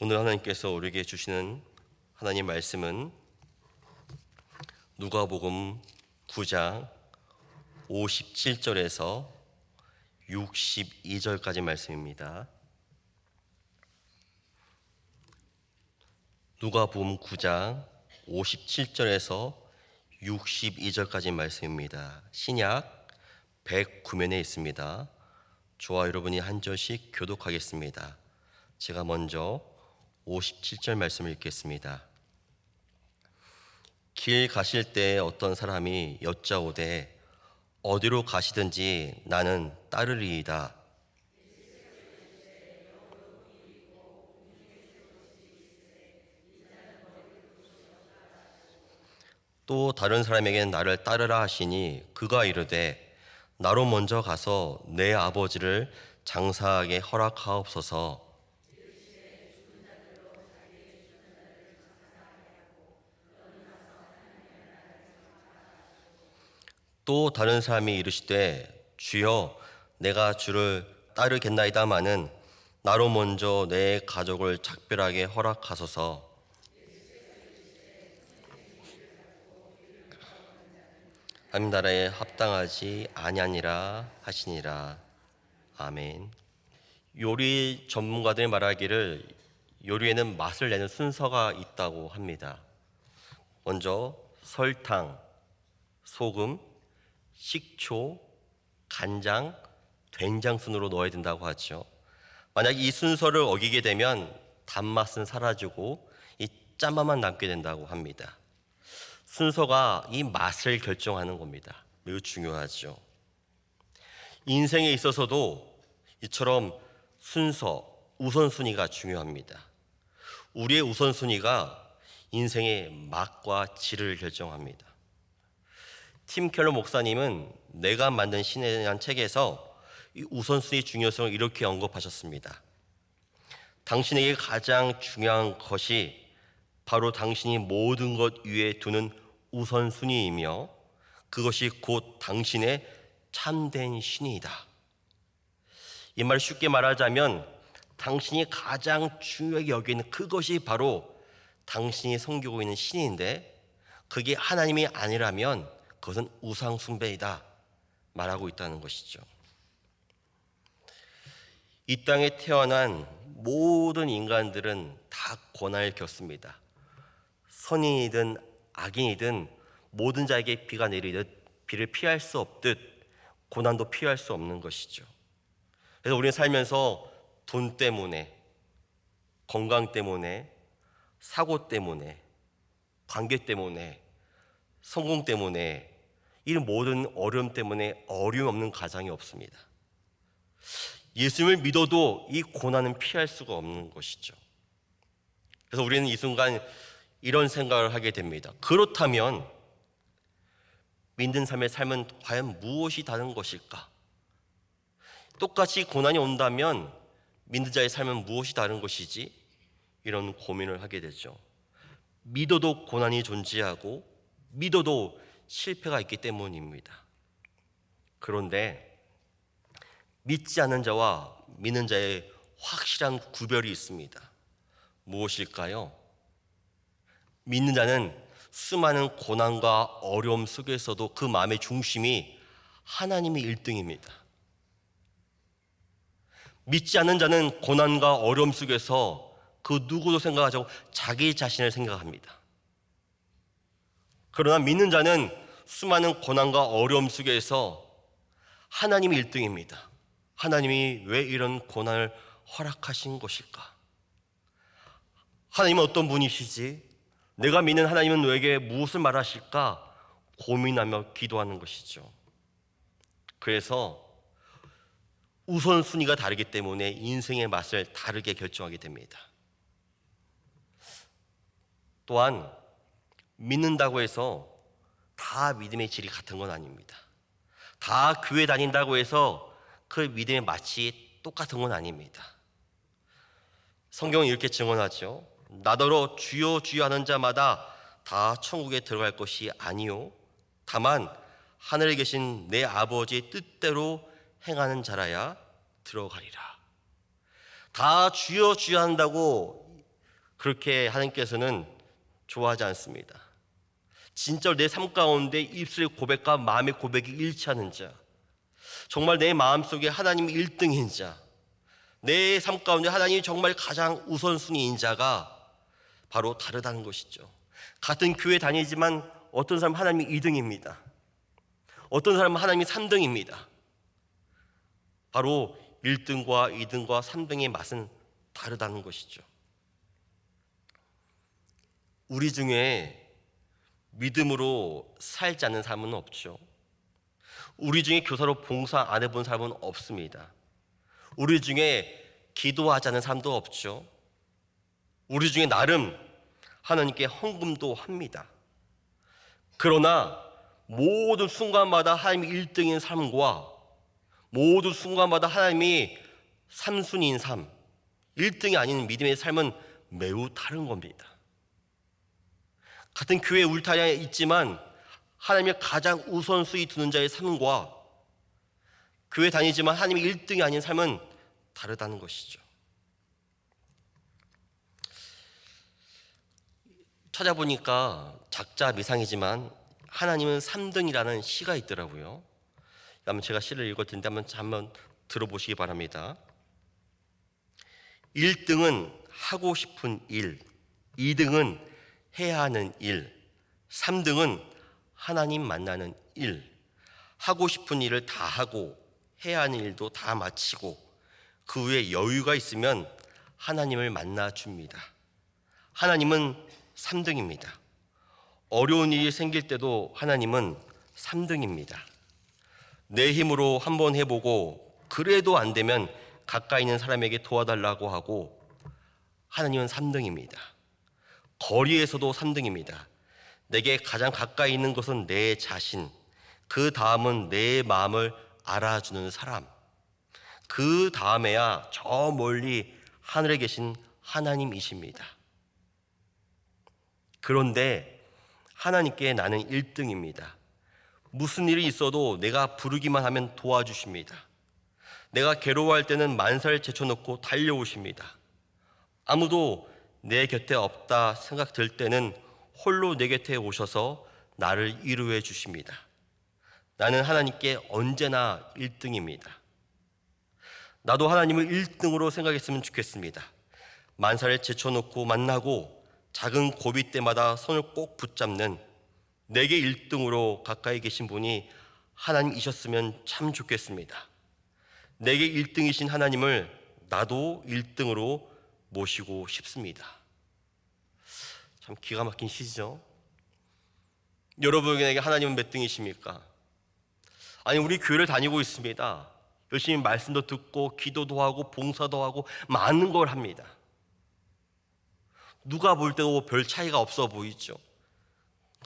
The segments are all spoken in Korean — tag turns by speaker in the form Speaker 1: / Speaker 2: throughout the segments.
Speaker 1: 오늘 하나님께서 우리에게 주시는 하나님 말씀은 누가복음 9장 57절에서 62절까지 말씀입니다. 누가복음 9장 57절에서 62절까지 말씀입니다. 신약 109면에 있습니다. 저와 여러분이 한 절씩 교독하겠습니다. 제가 먼저 57절 말씀을 읽겠습니다. 길 가실 때 어떤 사람이 여짜오되 어디로 가시든지 나는 따르리이다. 또 다른 사람에게는 나를 따르라 하시니 그가 이르되 나로 먼저 가서 내 아버지를 장사하게 허락하옵소서. 또 다른 사람이 이르시되 주여 내가 주를 따르겠나이다마는 나로 먼저 내 가족을 작별하게 허락하소서. 하나님 나라에 합당하지 아니하니라 하시니라. 아멘. 요리 전문가들이 말하기를 요리에는 맛을 내는 순서가 있다고 합니다. 먼저 설탕, 소금, 식초, 간장, 된장 순으로 넣어야 된다고 하죠. 만약 이 순서를 어기게 되면 단맛은 사라지고 이 짠맛만 남게 된다고 합니다. 순서가 이 맛을 결정하는 겁니다. 매우 중요하죠. 인생에 있어서도 이처럼 순서, 우선순위가 중요합니다. 우리의 우선순위가 인생의 맛과 질을 결정합니다. 팀 켈러 목사님은 내가 만든 신에 대한 책에서 이 우선순위 중요성을 이렇게 언급하셨습니다. 당신에게 가장 중요한 것이 바로 당신이 모든 것 위에 두는 우선순위이며 그것이 곧 당신의 참된 신이다. 이 말을 쉽게 말하자면 당신이 가장 중요하게 여기는 그것이 바로 당신이 섬기고 있는 신인데 그게 하나님이 아니라면 그것은 우상 숭배이다 말하고 있다는 것이죠. 이 땅에 태어난 모든 인간들은 다 고난을 겪습니다. 선인이든 악인이든 모든 자에게 비가 내리듯 비를 피할 수 없듯 고난도 피할 수 없는 것이죠. 그래서 우리는 살면서 돈 때문에, 건강 때문에, 사고 때문에, 관계 때문에, 성공 때문에 이런 모든 어려움 때문에 어려움 없는 가정이 없습니다. 예수님을 믿어도 이 고난은 피할 수가 없는 것이죠. 그래서 우리는 이 순간 이런 생각을 하게 됩니다. 그렇다면 믿는 삶의 삶은 과연 무엇이 다른 것일까? 똑같이 고난이 온다면 믿는 자의 삶은 무엇이 다른 것이지? 이런 고민을 하게 되죠. 믿어도 고난이 존재하고 믿어도 실패가 있기 때문입니다. 그런데 믿지 않는 자와 믿는 자의 확실한 구별이 있습니다. 무엇일까요? 믿는 자는 수많은 고난과 어려움 속에서도 그 마음의 중심이 하나님이 1등입니다. 믿지 않는 자는 고난과 어려움 속에서 그 누구도 생각하지 않고 자기 자신을 생각합니다. 그러나 믿는 자는 수많은 고난과 어려움 속에서 하나님이 1등입니다. 하나님이 왜 이런 고난을 허락하신 것일까? 하나님은 어떤 분이시지? 내가 믿는 하나님은 너에게 무엇을 말하실까? 고민하며 기도하는 것이죠. 그래서 우선순위가 다르기 때문에 인생의 맛을 다르게 결정하게 됩니다. 또한 믿는다고 해서 다 믿음의 질이 같은 건 아닙니다. 다 교회 다닌다고 해서 그 믿음의 맛이 똑같은 건 아닙니다. 성경은 이렇게 증언하죠. 나더러 주여 주여 하는 자마다 다 천국에 들어갈 것이 아니요 다만 하늘에 계신 내 아버지의 뜻대로 행하는 자라야 들어가리라. 다 주여 주여 한다고 그렇게 하나님께서는 좋아하지 않습니다. 진짜로 내 삶 가운데 입술의 고백과 마음의 고백이 일치하는 자, 정말 내 마음속에 하나님이 1등인 자, 내 삶 가운데 하나님이 정말 가장 우선순위인 자가 바로 다르다는 것이죠. 같은 교회 다니지만 어떤 사람은 하나님이 2등입니다. 어떤 사람은 하나님이 3등입니다. 바로 1등과 2등과 3등의 맛은 다르다는 것이죠. 우리 중에 믿음으로 살지 않는 사람은 없죠. 우리 중에 교사로 봉사 안 해본 사람은 없습니다. 우리 중에 기도하지 않는 사람도 없죠. 우리 중에 나름 하나님께 헌금도 합니다. 그러나 모든 순간마다 하나님이 1등인 삶과 모든 순간마다 하나님이 3순위인 삶, 1등이 아닌 믿음의 삶은 매우 다른 겁니다. 같은 교회 울타리에 있지만 하나님의 가장 우선순위 두는 자의 삶과 교회 다니지만 하나님이 1등이 아닌 삶은 다르다는 것이죠. 찾아보니까 작자 미상이지만 하나님은 3등이라는 시가 있더라고요. 한번 제가 시를 읽을 텐데 한번 들어보시기 바랍니다. 1등은 하고 싶은 일, 2등은 해야 하는 일, 3등은 하나님 만나는 일. 하고 싶은 일을 다 하고 해야 하는 일도 다 마치고 그 후에 여유가 있으면 하나님을 만나 줍니다. 하나님은 3등입니다. 어려운 일이 생길 때도 하나님은 3등입니다. 내 힘으로 한번 해보고 그래도 안 되면 가까이 있는 사람에게 도와달라고 하고 하나님은 3등입니다. 거리에서도 3등입니다. 내게 가장 가까이 있는 것은 내 자신, 그 다음은 내 마음을 알아주는 사람, 그 다음에야 저 멀리 하늘에 계신 하나님이십니다. 그런데 하나님께 나는 1등입니다. 무슨 일이 있어도 내가 부르기만 하면 도와주십니다. 내가 괴로워할 때는 만사를 제쳐놓고 달려오십니다. 아무도 내 곁에 없다 생각될 때는 홀로 내 곁에 오셔서 나를 위로해 주십니다. 나는 하나님께 언제나 1등입니다. 나도 하나님을 1등으로 생각했으면 좋겠습니다. 만사를 제쳐놓고 만나고 작은 고비 때마다 손을 꼭 붙잡는 내게 1등으로 가까이 계신 분이 하나님이셨으면 참 좋겠습니다. 내게 1등이신 하나님을 나도 1등으로 모시고 싶습니다. 참 기가 막힌 시죠. 여러분에게 하나님은 몇 등이십니까? 아니, 우리 교회를 다니고 있습니다. 열심히 말씀도 듣고 기도도 하고 봉사도 하고 많은 걸 합니다. 누가 볼 때도 별 차이가 없어 보이죠.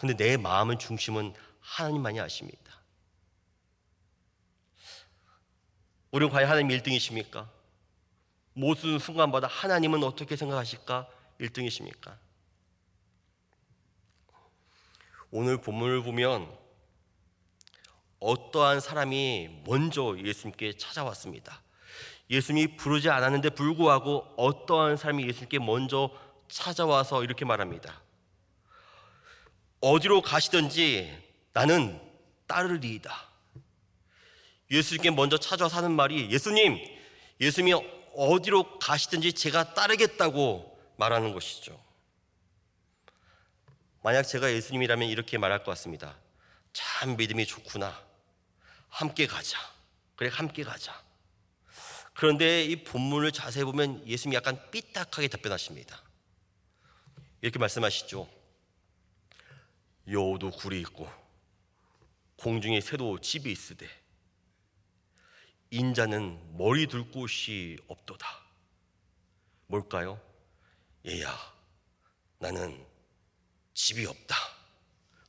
Speaker 1: 근데 내 마음의 중심은 하나님만이 아십니다. 우리는 과연 하나님 1등이십니까? 모든 순간마다 하나님은 어떻게 생각하실까? 1등이십니까? 오늘 본문을 보면 어떠한 사람이 먼저 예수님께 찾아왔습니다. 예수님이 부르지 않았는데 불구하고 어떠한 사람이 예수님께 먼저 찾아와서 이렇게 말합니다. 어디로 가시든지 나는 따르리이다. 예수님께 먼저 찾아와서 하는 말이 예수님이 어디로 가시든지 제가 따르겠다고 말하는 것이죠. 만약 제가 예수님이라면 이렇게 말할 것 같습니다. 참 믿음이 좋구나. 함께 가자. 그래, 함께 가자. 그런데 이 본문을 자세히 보면 예수님이 약간 삐딱하게 답변하십니다. 이렇게 말씀하시죠. 여우도 굴이 있고 공중에 새도 집이 있으되 인자는 머리 둘 곳이 없도다. 뭘까요? 얘야, 나는 집이 없다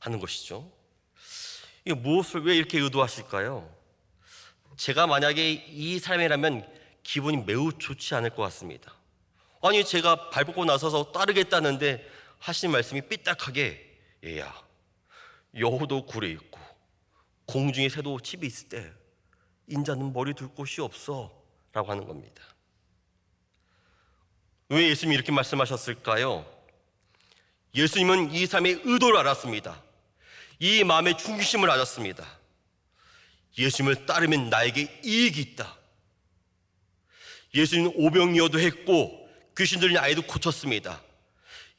Speaker 1: 하는 것이죠. 이게 무엇을 왜 이렇게 의도하실까요? 제가 만약에 이 사람이라면 기분이 매우 좋지 않을 것 같습니다. 아니, 제가 발벗고 나서서 따르겠다는데 하시는 말씀이 삐딱하게 얘야, 여우도 굴에 있고 공중에 새도 집이 있을 때 인자는 머리 둘 곳이 없어 라고 하는 겁니다. 왜 예수님이 이렇게 말씀하셨을까요? 예수님은 이 삶의 의도를 알았습니다. 이 마음의 중심을 알았습니다. 예수님을 따르면 나에게 이익이 있다. 예수님은 오병이어도 했고 귀신 들린 아이도 고쳤습니다.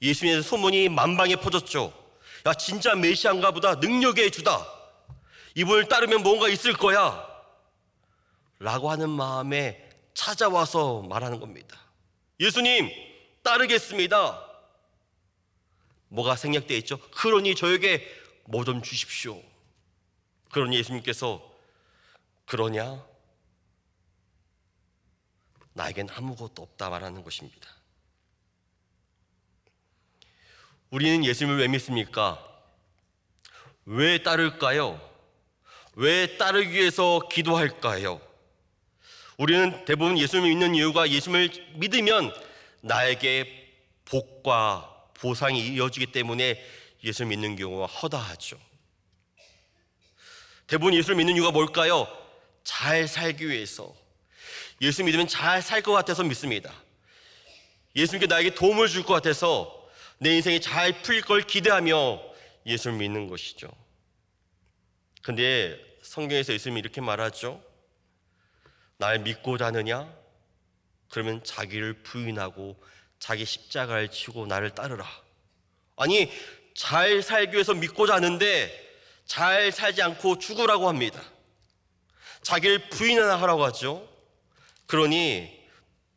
Speaker 1: 예수님에 대해서 소문이 만방에 퍼졌죠. 야, 진짜 메시아인가 보다. 능력의 주다. 이분을 따르면 뭔가 있을 거야 라고 하는 마음에 찾아와서 말하는 겁니다. 예수님 따르겠습니다. 뭐가 생략되어 있죠? 그러니 저에게 뭐 좀 주십시오. 그러니 예수님께서 그러냐? 나에겐 아무것도 없다 말하는 것입니다. 우리는 예수님을 왜 믿습니까? 왜 따를까요? 왜 따르기 위해서 기도할까요? 우리는 대부분 예수님을 믿는 이유가 예수님을 믿으면 나에게 복과 보상이 이어지기 때문에 예수를 믿는 경우가 허다하죠. 대부분 예수를 믿는 이유가 뭘까요? 잘 살기 위해서. 예수 믿으면 잘 살 것 같아서 믿습니다. 예수님께 나에게 도움을 줄 것 같아서 내 인생이 잘 풀릴 걸 기대하며 예수를 믿는 것이죠. 근데 성경에서 예수님이 이렇게 말하죠. 날 믿고자 하느냐? 그러면 자기를 부인하고 자기 십자가를 지고 나를 따르라. 아니, 잘 살기 위해서 믿고자 하는데 잘 살지 않고 죽으라고 합니다. 자기를 부인하라고 하죠. 그러니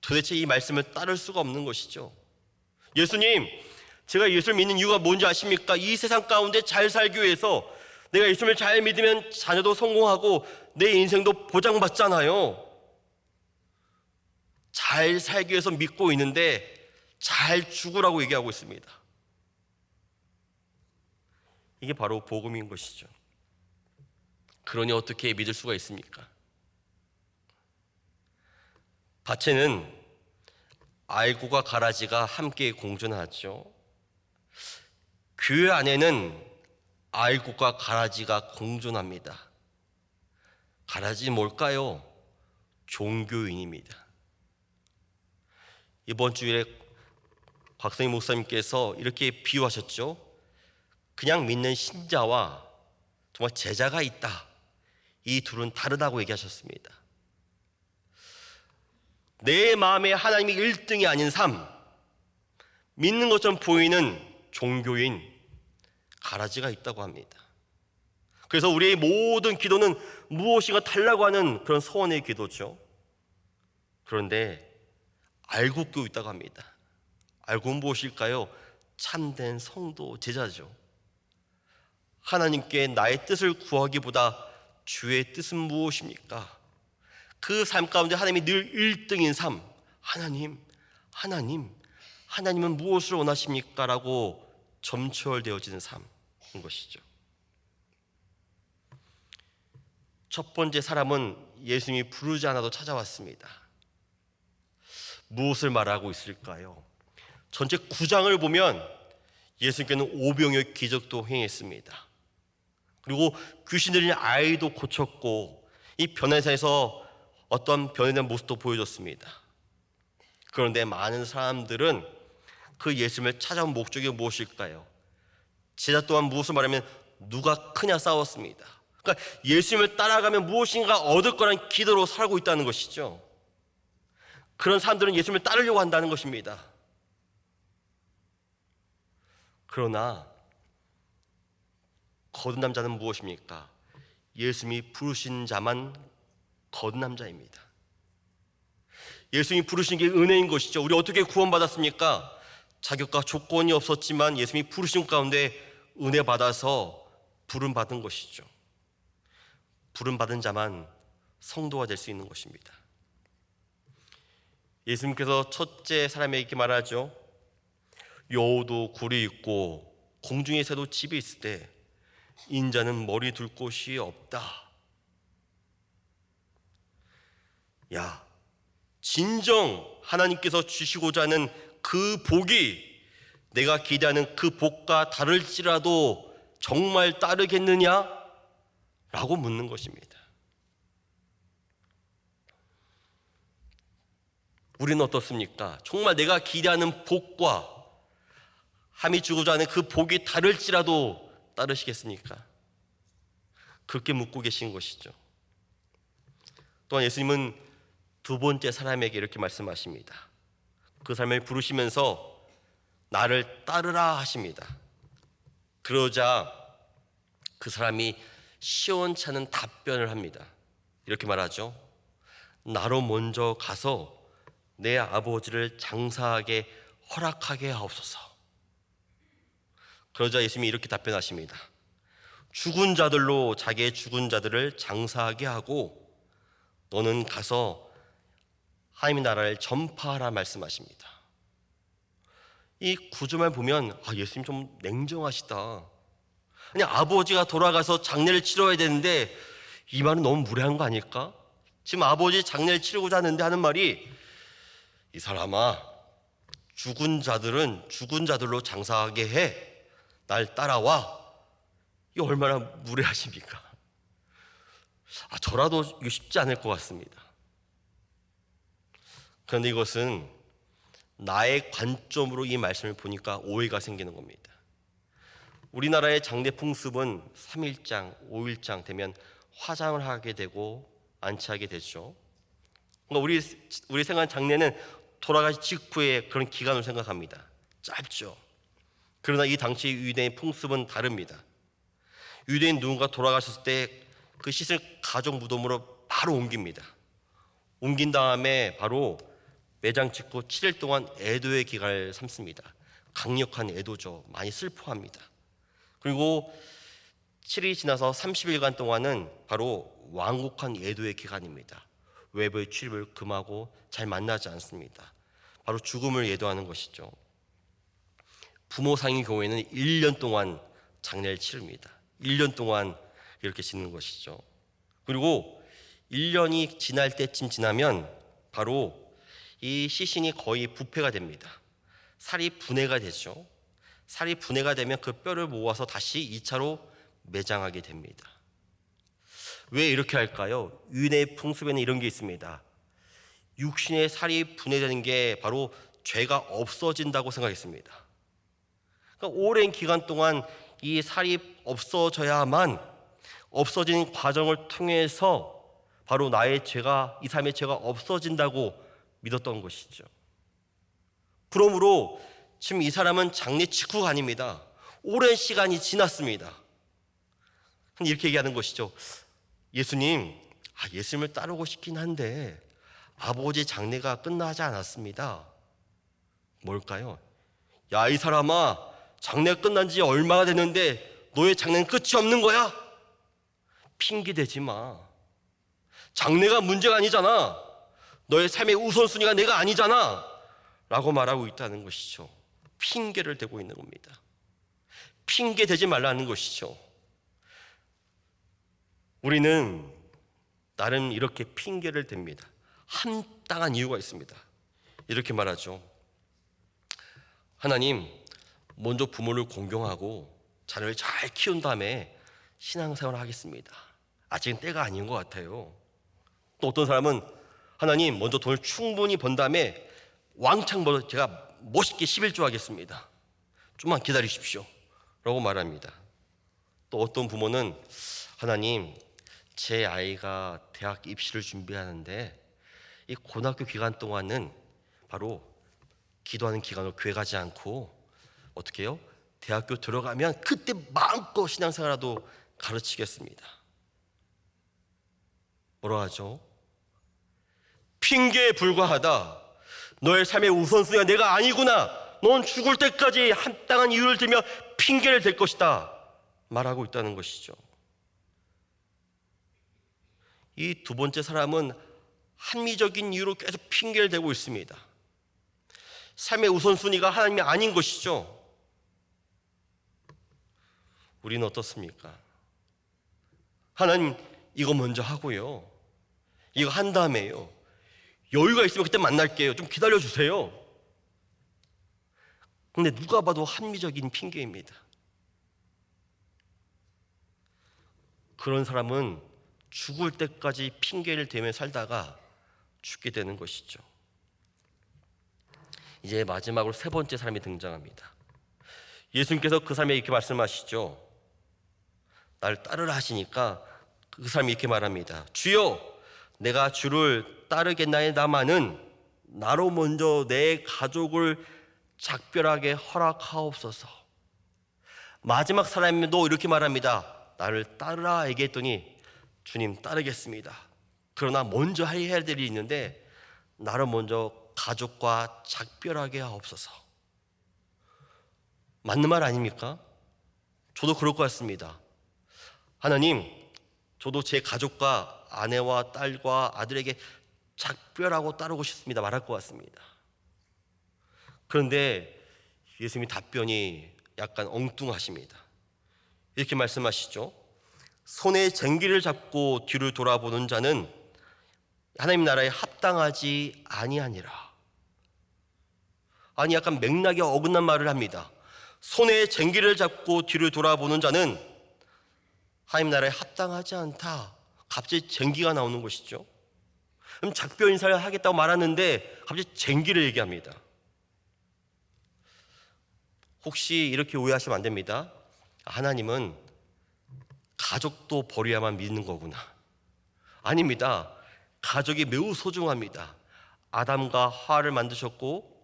Speaker 1: 도대체 이 말씀을 따를 수가 없는 것이죠. 예수님, 제가 예수를 믿는 이유가 뭔지 아십니까? 이 세상 가운데 잘 살기 위해서 내가 예수님을 잘 믿으면 자녀도 성공하고 내 인생도 보장받잖아요. 잘 살기 위해서 믿고 있는데 잘 죽으라고 얘기하고 있습니다. 이게 바로 복음인 것이죠. 그러니 어떻게 믿을 수가 있습니까? 밭에는 알곡과 가라지가 함께 공존하죠. 교회 안에는 알곡과 가라지가 공존합니다. 가라지는 뭘까요? 종교인입니다. 이번 주일에 곽성희 목사님께서 이렇게 비유하셨죠. 그냥 믿는 신자와 정말 제자가 있다. 이 둘은 다르다고 얘기하셨습니다. 내 마음에 하나님이 1등이 아닌 삶, 믿는 것처럼 보이는 종교인, 가라지가 있다고 합니다. 그래서 우리의 모든 기도는 무엇인가 달라고 하는 그런 소원의 기도죠. 그런데 알곡도 있다고 합니다. 알곡은 무엇일까요? 참된 성도, 제자죠. 하나님께 나의 뜻을 구하기보다 주의 뜻은 무엇입니까? 그 삶 가운데 하나님이 늘 1등인 삶. 하나님은 무엇을 원하십니까? 라고 점철되어지는 삶인 것이죠. 첫 번째 사람은 예수님이 부르지 않아도 찾아왔습니다. 무엇을 말하고 있을까요? 전체 9장을 보면 예수님께는 오병이어의 기적도 행했습니다. 그리고 귀신 들린 아이도 고쳤고 이 변화사에서 어떤 변화된 모습도 보여줬습니다. 그런데 많은 사람들은 그 예수님을 찾아온 목적이 무엇일까요? 제자 또한 무엇을 말하면 누가 크냐 싸웠습니다. 그러니까 예수님을 따라가면 무엇인가 얻을 거란 기도로 살고 있다는 것이죠. 그런 사람들은 예수님을 따르려고 한다는 것입니다. 그러나 거듭난 자는 무엇입니까? 예수님이 부르신 자만 거듭난 자입니다. 예수님이 부르신 게 은혜인 것이죠. 우리 어떻게 구원받았습니까? 자격과 조건이 없었지만 예수님이 부르신 가운데 은혜 받아서 부름받은 것이죠. 부름받은 자만 성도가 될 수 있는 것입니다. 예수님께서 첫째 사람에게 말하죠. 여우도 굴이 있고 공중의 새도 집이 있을 때 인자는 머리 둘 곳이 없다. 야, 진정 하나님께서 주시고자 하는 그 복이 내가 기대하는 그 복과 다를지라도 정말 따르겠느냐? 라고 묻는 것입니다. 우리는 어떻습니까? 정말 내가 기대하는 복과 함이 주고자 하는 그 복이 다를지라도 따르시겠습니까? 그렇게 묻고 계신 것이죠. 또한 예수님은 두 번째 사람에게 이렇게 말씀하십니다. 그 사람을 부르시면서 나를 따르라 하십니다. 그러자 그 사람이 시원찮은 답변을 합니다. 이렇게 말하죠. 나로 먼저 가서 내 아버지를 장사하게 허락하게 하옵소서. 그러자 예수님이 이렇게 답변하십니다. 죽은 자들로 자기의 죽은 자들을 장사하게 하고 너는 가서 하나님의 나라를 전파하라 말씀하십니다. 이 구절만 보면 예수님 좀 냉정하시다. 아니, 아버지가 돌아가서 장례를 치러야 되는데 이 말은 너무 무례한 거 아닐까? 지금 아버지 장례를 치르고자 하는데 하는 말이 이 사람아, 죽은 자들은 죽은 자들로 장사하게 해. 날 따라와. 이 얼마나 무례하십니까? 저라도 이거 쉽지 않을 것 같습니다. 그런데 이것은 나의 관점으로 이 말씀을 보니까 오해가 생기는 겁니다. 우리나라의 장례 풍습은 3일장, 5일장 되면 화장을 하게 되고 안치하게 되죠. 그러니까 우리 생각하는 장례는 돌아가신 직후에 그런 기간을 생각합니다. 짧죠. 그러나 이 당시 유대인 풍습은 다릅니다. 유대인 누군가 돌아가셨을 때 그 씻을 가족 무덤으로 바로 옮깁니다. 옮긴 다음에 바로 매장 짓고 7일 동안 애도의 기간을 삼습니다. 강력한 애도죠. 많이 슬퍼합니다. 그리고 7일이 지나서 30일간 동안은 바로 완곡한 애도의 기간입니다. 외부의 출입을 금하고 잘 만나지 않습니다. 바로 죽음을 애도하는 것이죠. 부모 상의 경우에는 1년 동안 장례를 치릅니다. 1년 동안 이렇게 짓는 것이죠. 그리고 1년이 지날 때쯤 지나면 바로 이 시신이 거의 부패가 됩니다. 살이 분해가 되죠. 살이 분해가 되면 그 뼈를 모아서 다시 2차로 매장하게 됩니다. 왜 이렇게 할까요? 유대 풍습에는 이런 게 있습니다. 육신의 살이 분해되는 게 바로 죄가 없어진다고 생각했습니다. 그러니까 오랜 기간 동안 이 살이 없어져야만 없어지는 과정을 통해서 바로 나의 죄가, 이 삶의 죄가 없어진다고 믿었던 것이죠. 그러므로 지금 이 사람은 장례 직후가 아닙니다. 오랜 시간이 지났습니다. 이렇게 얘기하는 것이죠. 예수님을 따르고 싶긴 한데 아버지 장례가 끝나지 않았습니다. 뭘까요? 야, 이 사람아, 장례가 끝난 지 얼마나 됐는데 너의 장례는 끝이 없는 거야? 핑계대지 마. 장래가 문제가 아니잖아. 너의 삶의 우선순위가 내가 아니잖아 라고 말하고 있다는 것이죠. 핑계를 대고 있는 겁니다. 핑계대지 말라는 것이죠. 우리는 나름 이렇게 핑계를 댑니다. 합당한 이유가 있습니다. 이렇게 말하죠. 하나님, 먼저 부모를 공경하고 자녀를 잘 키운 다음에 신앙생활을 하겠습니다. 아직은 때가 아닌 것 같아요. 또 어떤 사람은 하나님, 먼저 돈을 충분히 번 다음에 왕창 벌어 제가 멋있게 11조 하겠습니다. 좀만 기다리십시오 라고 말합니다. 또 어떤 부모는 하나님, 제 아이가 대학 입시를 준비하는데 이 고등학교 기간 동안은 바로 기도하는 기간으로 교회 가지 않고 어떻게 해요? 대학교 들어가면 그때 마음껏 신앙생활라도 가르치겠습니다. 뭐라 하죠? 핑계에 불과하다. 너의 삶의 우선순위가 내가 아니구나. 넌 죽을 때까지 합당한 이유를 들며 핑계를 댈 것이다 말하고 있다는 것이죠. 이 두 번째 사람은 합리적인 이유로 계속 핑계를 대고 있습니다. 삶의 우선순위가 하나님이 아닌 것이죠. 우리는 어떻습니까? 하나님, 이거 먼저 하고요, 이거 한 다음에요, 여유가 있으면 그때 만날게요, 좀 기다려주세요. 근데 누가 봐도 합리적인 핑계입니다. 그런 사람은 죽을 때까지 핑계를 대며 살다가 죽게 되는 것이죠. 이제 마지막으로 세 번째 사람이 등장합니다. 예수님께서 그 사람에게 이렇게 말씀하시죠. 나를 따르라 하시니까 그 사람이 이렇게 말합니다. 주여, 내가 주를 따르겠나이다마는 나로 먼저 내 가족을 작별하게 허락하옵소서. 마지막 사람도 이렇게 말합니다. 나를 따르라 얘기했더니 주님 따르겠습니다. 그러나 먼저 해야 될 일이 있는데 나를 먼저 가족과 작별하게 하옵소서. 맞는 말 아닙니까? 저도 그럴 것 같습니다. 하나님, 저도 제 가족과 아내와 딸과 아들에게 작별하고 따르고 싶습니다 말할 것 같습니다. 그런데 예수님이 답변이 약간 엉뚱하십니다. 이렇게 말씀하시죠. 손에 쟁기를 잡고 뒤를 돌아보는 자는 하나님 나라에 합당하지 아니하니라. 아니, 약간 맥락이 어긋난 말을 합니다. 손에 쟁기를 잡고 뒤를 돌아보는 자는 하나님 나라에 합당하지 않다. 갑자기 쟁기가 나오는 것이죠. 그럼 작별 인사를 하겠다고 말하는데 갑자기 쟁기를 얘기합니다. 혹시 이렇게 오해하시면 안 됩니다. 하나님은 가족도 버려야만 믿는 거구나. 아닙니다. 가족이 매우 소중합니다. 아담과 하와를 만드셨고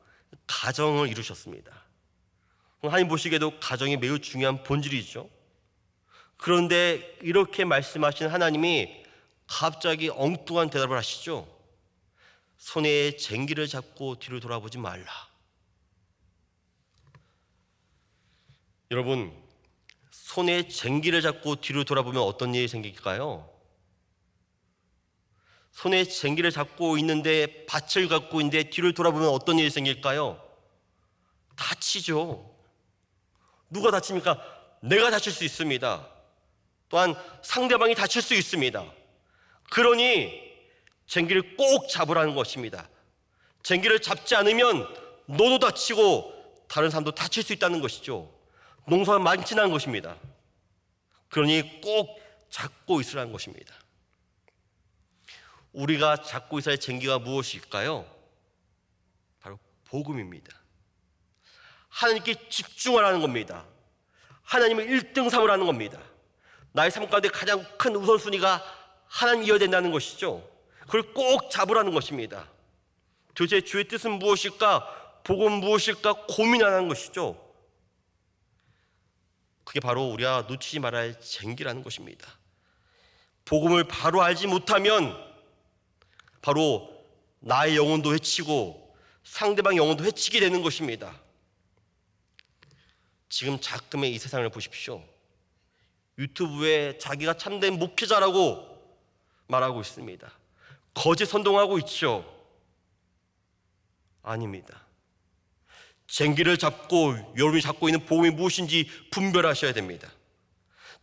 Speaker 1: 가정을 이루셨습니다. 하나님 보시기에도 가정이 매우 중요한 본질이죠. 그런데 이렇게 말씀하신 하나님이 갑자기 엉뚱한 대답을 하시죠. 손에 쟁기를 잡고 뒤를 돌아보지 말라. 여러분, 손에 쟁기를 잡고 뒤를 돌아보면 어떤 일이 생길까요? 손에 쟁기를 잡고 있는데, 밭을 갖고 있는데 뒤를 돌아보면 어떤 일이 생길까요? 다치죠. 누가 다칩니까? 내가 다칠 수 있습니다. 또한 상대방이 다칠 수 있습니다. 그러니 쟁기를 꼭 잡으라는 것입니다. 쟁기를 잡지 않으면 너도 다치고 다른 사람도 다칠 수 있다는 것이죠. 농사가 많지는 것입니다. 그러니 꼭 잡고 있으라는 것입니다. 우리가 잡고 있어야 할 쟁기가 무엇일까요? 바로 복음입니다. 하나님께 집중하라는 겁니다. 하나님을 1등 삼으라는 겁니다. 나의 삶 가운데 가장 큰 우선순위가 하나님이어야 된다는 것이죠. 그걸 꼭 잡으라는 것입니다. 도대체 주의 뜻은 무엇일까? 복음은 무엇일까? 고민하는 것이죠. 그게 바로 우리가 놓치지 말아야 할 쟁기라는 것입니다. 복음을 바로 알지 못하면 바로 나의 영혼도 해치고 상대방의 영혼도 해치게 되는 것입니다. 지금 작금의 이 세상을 보십시오. 유튜브에 자기가 참된 목회자라고 말하고 있습니다. 거짓 선동하고 있죠. 아닙니다. 쟁기를 잡고 여러분이 잡고 있는 복음이 무엇인지 분별하셔야 됩니다.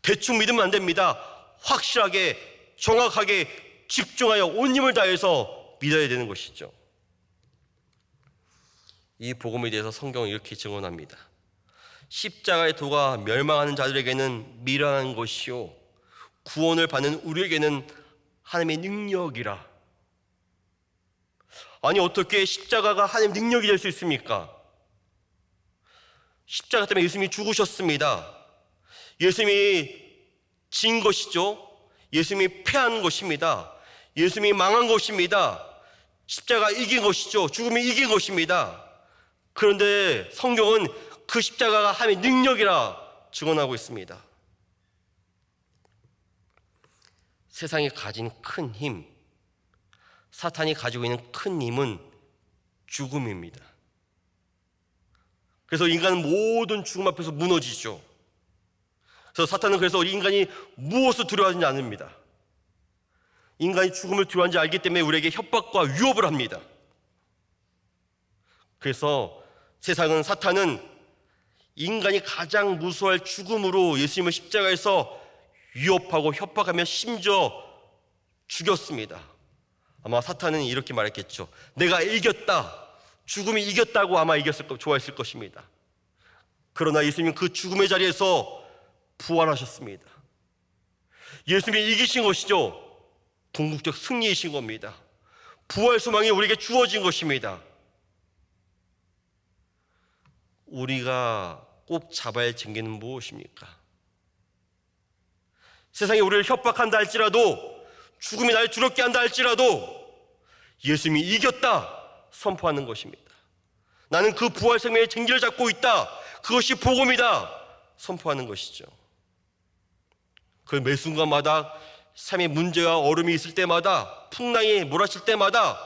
Speaker 1: 대충 믿으면 안 됩니다. 확실하게 정확하게 집중하여 온 힘을 다해서 믿어야 되는 것이죠. 이 복음에 대해서 성경은 이렇게 증언합니다. 십자가의 도가 멸망하는 자들에게는 미련한 것이요 구원을 받는 우리에게는 하나님의 능력이라. 아니, 어떻게 십자가가 하나님의 능력이 될 수 있습니까? 십자가 때문에 예수님이 죽으셨습니다. 예수님이 진 것이죠. 예수님이 패한 것입니다. 예수님이 망한 것입니다. 십자가 이긴 것이죠. 죽음이 이긴 것입니다. 그런데 성경은 그 십자가가 하나님의 능력이라 증언하고 있습니다. 세상이 가진 큰 힘, 사탄이 가지고 있는 큰 힘은 죽음입니다. 그래서 인간은 모든 죽음 앞에서 무너지죠. 그래서 사탄은 그래서 인간이 무엇을 두려워하는지 아닙니다. 인간이 죽음을 두려워하는지 알기 때문에 우리에게 협박과 위협을 합니다. 그래서 세상은, 사탄은 인간이 가장 무서워할 죽음으로 예수님을 십자가에서 위협하고 협박하며 심지어 죽였습니다. 아마 사탄은 이렇게 말했겠죠. 내가 이겼다. 죽음이 이겼다고 아마 좋아했을 것입니다. 그러나 예수님은 그 죽음의 자리에서 부활하셨습니다. 예수님이 이기신 것이죠. 궁극적 승리이신 겁니다. 부활 소망이 우리에게 주어진 것입니다. 우리가 꼭 잡아야 할 징계는 무엇입니까? 세상이 우리를 협박한다 할지라도, 죽음이 날 두렵게 한다 할지라도 예수님이 이겼다 선포하는 것입니다. 나는 그 부활 생명의 쟁기를 잡고 있다, 그것이 복음이다 선포하는 것이죠. 그 매 순간마다 삶의 문제와 어려움이 있을 때마다, 풍랑이 몰아칠 때마다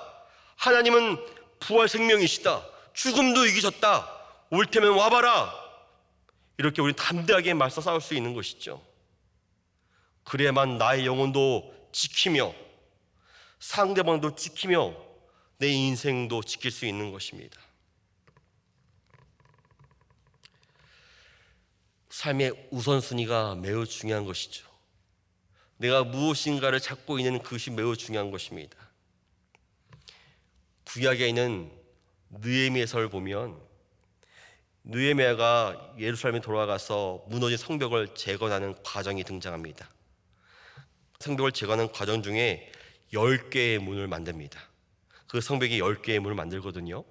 Speaker 1: 하나님은 부활 생명이시다, 죽음도 이기셨다, 올 테면 와봐라, 이렇게 우리 담대하게 맞서 싸울 수 있는 것이죠. 그래야만 나의 영혼도 지키며 상대방도 지키며 내 인생도 지킬 수 있는 것입니다. 삶의 우선순위가 매우 중요한 것이죠. 내가 무엇인가를 찾고 있는 그것이 매우 중요한 것입니다. 구약에 있는 느헤미야서를 보면 느헤미야가 예루살렘에 돌아가서 무너진 성벽을 재건하는 과정이 등장합니다. 성벽을 재건하는 과정 중에 10개의 문을 만듭니다. 그 성벽이 10개의 문을 만들거든요.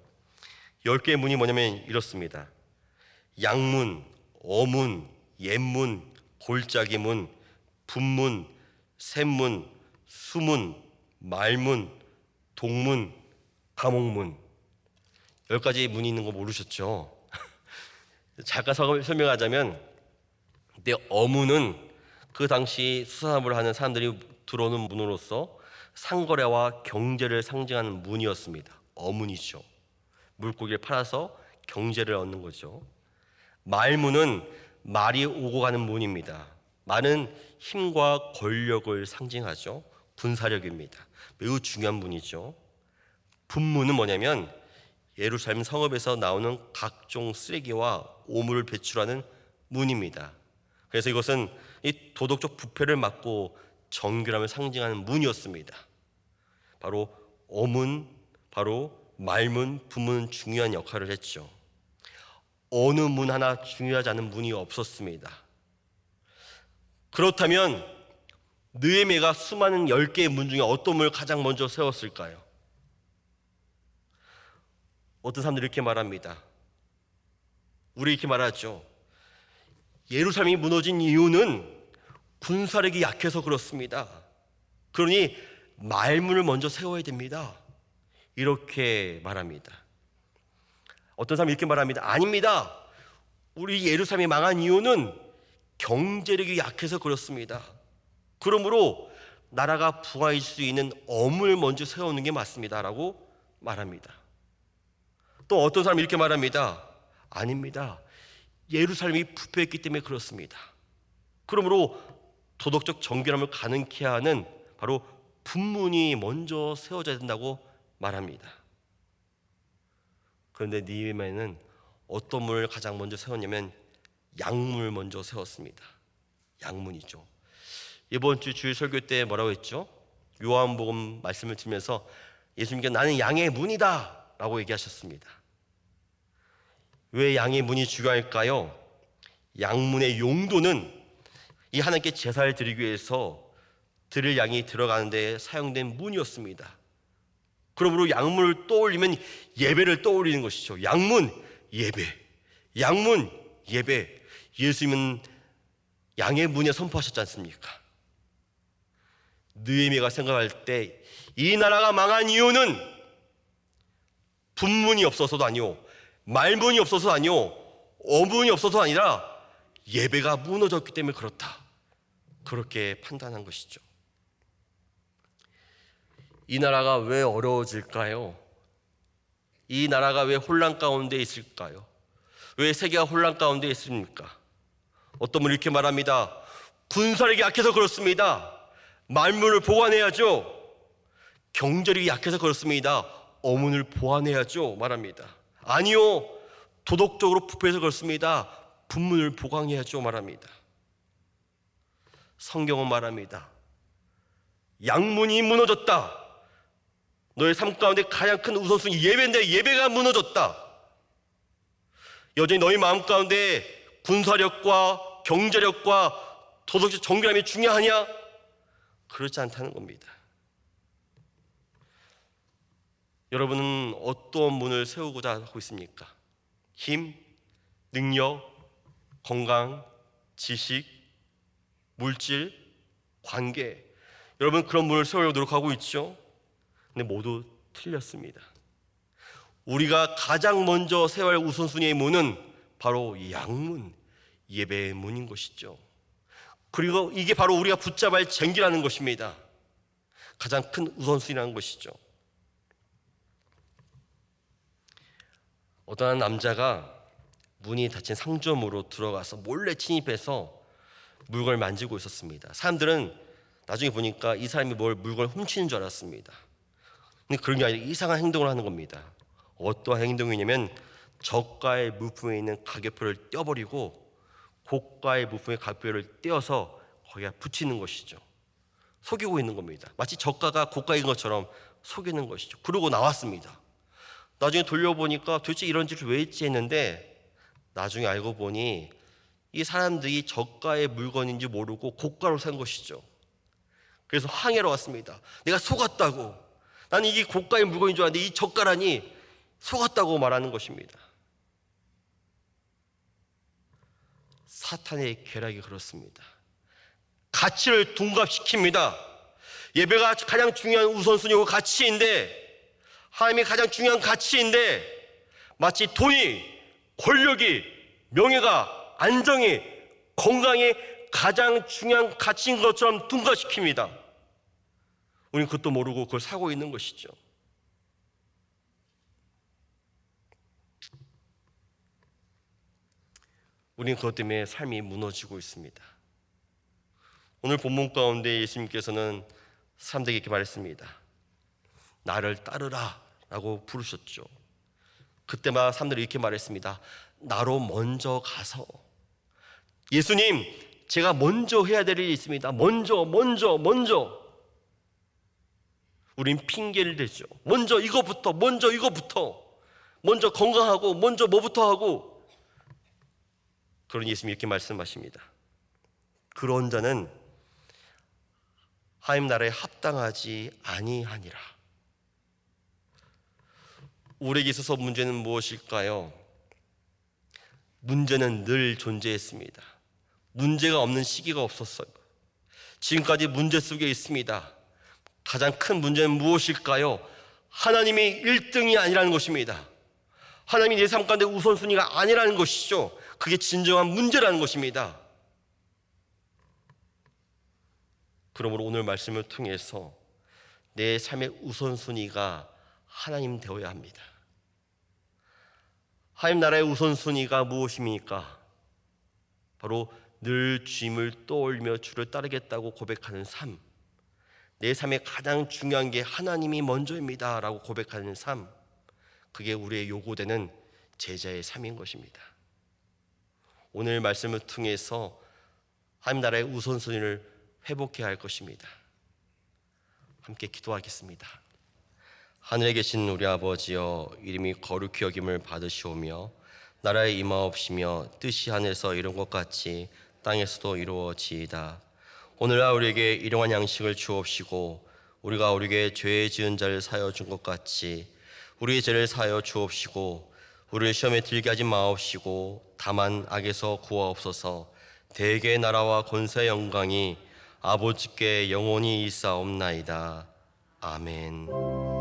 Speaker 1: 10개의 문이 뭐냐면 이렇습니다. 양문, 어문, 옛문, 골짜기 문, 분문, 샘문, 수문, 말문, 동문, 감옥문. 10가지 문이 있는 거 모르셨죠? 잠깐 설명하자면, 근데 어문은 그 당시 수산업을 하는 사람들이 들어오는 문으로서 상거래와 경제를 상징하는 문이었습니다. 어문이죠. 물고기를 팔아서 경제를 얻는 거죠. 말문은 말이 오고 가는 문입니다. 말은 힘과 권력을 상징하죠. 군사력입니다. 매우 중요한 문이죠. 분문은 뭐냐면 예루살렘 성읍에서 나오는 각종 쓰레기와 오물을 배출하는 문입니다. 그래서 이것은 이 도덕적 부패를 막고 정결함을 상징하는 문이었습니다. 바로 어문, 바로 말문, 분문은 중요한 역할을 했죠. 어느 문 하나 중요하지 않은 문이 없었습니다. 그렇다면 느헤미야가 수많은 10개의 문 중에 어떤 문을 가장 먼저 세웠을까요? 어떤 사람들이 이렇게 말합니다. 우리 이렇게 말하죠. 예루살렘이 무너진 이유는 군사력이 약해서 그렇습니다. 그러니 말문을 먼저 세워야 됩니다. 이렇게 말합니다. 어떤 사람이 이렇게 말합니다. 아닙니다. 우리 예루살렘이 망한 이유는 경제력이 약해서 그렇습니다. 그러므로 나라가 부활할 수 있는 엄을 먼저 세우는 게 맞습니다 라고 말합니다. 또 어떤 사람이 이렇게 말합니다. 아닙니다. 예루살렘이 부패했기 때문에 그렇습니다. 그러므로 도덕적 정결함을 가능케 하는 바로 분문이 먼저 세워져야 된다고 말합니다. 그런데 느헤미야는 어떤 문을 가장 먼저 세웠냐면 양문을 먼저 세웠습니다. 양문이죠. 이번 주 주일 설교 때 뭐라고 했죠? 요한복음 말씀을 들으면서 예수님께서 나는 양의 문이다 라고 얘기하셨습니다. 왜 양의 문이 중요할까요? 양문의 용도는 이 하나님께 제사를 드리기 위해서 드릴 양이 들어가는 데 사용된 문이었습니다. 그러므로 양문을 떠올리면 예배를 떠올리는 것이죠. 양문, 예배. 양문, 예배. 예수님은 양의 문에 선포하셨지 않습니까? 느헤미야가 생각할 때 이 나라가 망한 이유는 분문이 없어서도 아니오, 말문이 없어서도 아니오, 어문이 없어서도 아니라 예배가 무너졌기 때문에 그렇다. 그렇게 판단한 것이죠. 이 나라가 왜 어려워질까요? 이 나라가 왜 혼란 가운데 있을까요? 왜 세계가 혼란 가운데 있습니까? 어떤 분이 이렇게 말합니다. 군사력이 약해서 그렇습니다. 말문을 보완해야죠. 경제력이 약해서 그렇습니다. 어문을 보완해야죠 말합니다. 아니요, 도덕적으로 부패해서 그렇습니다. 분문을 보강해야죠 말합니다. 성경은 말합니다. 양문이 무너졌다. 너의 삶 가운데 가장 큰 우선순위 예배인데 예배가 무너졌다. 여전히 너희 마음 가운데 군사력과 경제력과 도덕적 정결함이 중요하냐? 그렇지 않다는 겁니다. 여러분은 어떤 문을 세우고자 하고 있습니까? 힘, 능력, 건강, 지식, 물질, 관계, 여러분 그런 문을 세우려고 노력하고 있죠. 근데 모두 틀렸습니다. 우리가 가장 먼저 세워야 할 우선순위의 문은 바로 양문, 예배의 문인 것이죠. 그리고 이게 바로 우리가 붙잡아야 할 쟁기라는 것입니다. 가장 큰 우선순위라는 것이죠. 어떤 남자가 문이 닫힌 상점으로 들어가서 몰래 침입해서 물건을 만지고 있었습니다. 사람들은 나중에 보니까 이 사람이 물건을 훔치는 줄 알았습니다. 근데 그런 게 아니라 이상한 행동을 하는 겁니다. 어떠한 행동이냐면 저가의 물품에 있는 가격표를 떼어버리고 고가의 물품의 가격표를 떼어서 거기다 붙이는 것이죠. 속이고 있는 겁니다. 마치 저가가 고가인 것처럼 속이는 것이죠. 그러고 나왔습니다. 나중에 돌려보니까 도대체 이런 짓을 왜 했지 했는데 나중에 알고 보니 이 사람들이 저가의 물건인지 모르고 고가로 산 것이죠. 그래서 항해로 왔습니다. 내가 속았다고. 나는 이게 고가의 물건인 줄 알았는데 이 저가라니 속았다고 말하는 것입니다. 사탄의 계략이 그렇습니다. 가치를 둔갑시킵니다. 예배가 가장 중요한 우선순위고 가치인데, 하나님이 가장 중요한 가치인데 마치 돈이, 권력이, 명예가, 안정이, 건강이 가장 중요한 가치인 것처럼 둔갑시킵니다. 우리는 그것도 모르고 그걸 사고 있는 것이죠. 우리는 그것 때문에 삶이 무너지고 있습니다. 오늘 본문 가운데 예수님께서는 사람들에게 이렇게 말했습니다. 나를 따르라 라고 부르셨죠. 그때마다 사람들이 이렇게 말했습니다. 나로 먼저 가서. 예수님, 제가 먼저 해야 될 일이 있습니다. 먼저. 우린 핑계를 대죠. 먼저 이거부터. 먼저 건강하고, 먼저 뭐부터 하고. 그런 예수님이 이렇게 말씀하십니다. 그런 자는 하나님 나라에 합당하지 아니하니라. 우리에게 있어서 문제는 무엇일까요? 문제는 늘 존재했습니다. 문제가 없는 시기가 없었어요. 지금까지 문제 속에 있습니다. 가장 큰 문제는 무엇일까요? 하나님이 1등이 아니라는 것입니다. 하나님이 내 삶 가운데 우선순위가 아니라는 것이죠. 그게 진정한 문제라는 것입니다. 그러므로 오늘 말씀을 통해서 내 삶의 우선순위가 하나님 되어야 합니다. 하나님 나라의 우선순위가 무엇입니까? 바로 늘 주님을 떠올리며 주를 따르겠다고 고백하는 삶. 내 삶에 가장 중요한 게 하나님이 먼저입니다 라고 고백하는 삶. 그게 우리의 요구되는 제자의 삶인 것입니다. 오늘 말씀을 통해서 하나님 나라의 우선순위를 회복해야 할 것입니다. 함께 기도하겠습니다. 하늘에 계신 우리 아버지여, 이름이 거룩히 여김을 받으시오며 나라에 임하옵시며 뜻이 하늘에서 이룬 것 같이 땅에서도 이루어지이다. 오늘날 우리에게 일용할 양식을 주옵시고 우리가 우리에게 죄 지은 자를 사하여 준 것 같이 우리의 죄를 사하여 주옵시고 우리를 시험에 들게 하지 마옵시고 다만 악에서 구하옵소서. 대개의 나라와 권세의 영광이 아버지께 영원히 있사옵나이다. 아멘.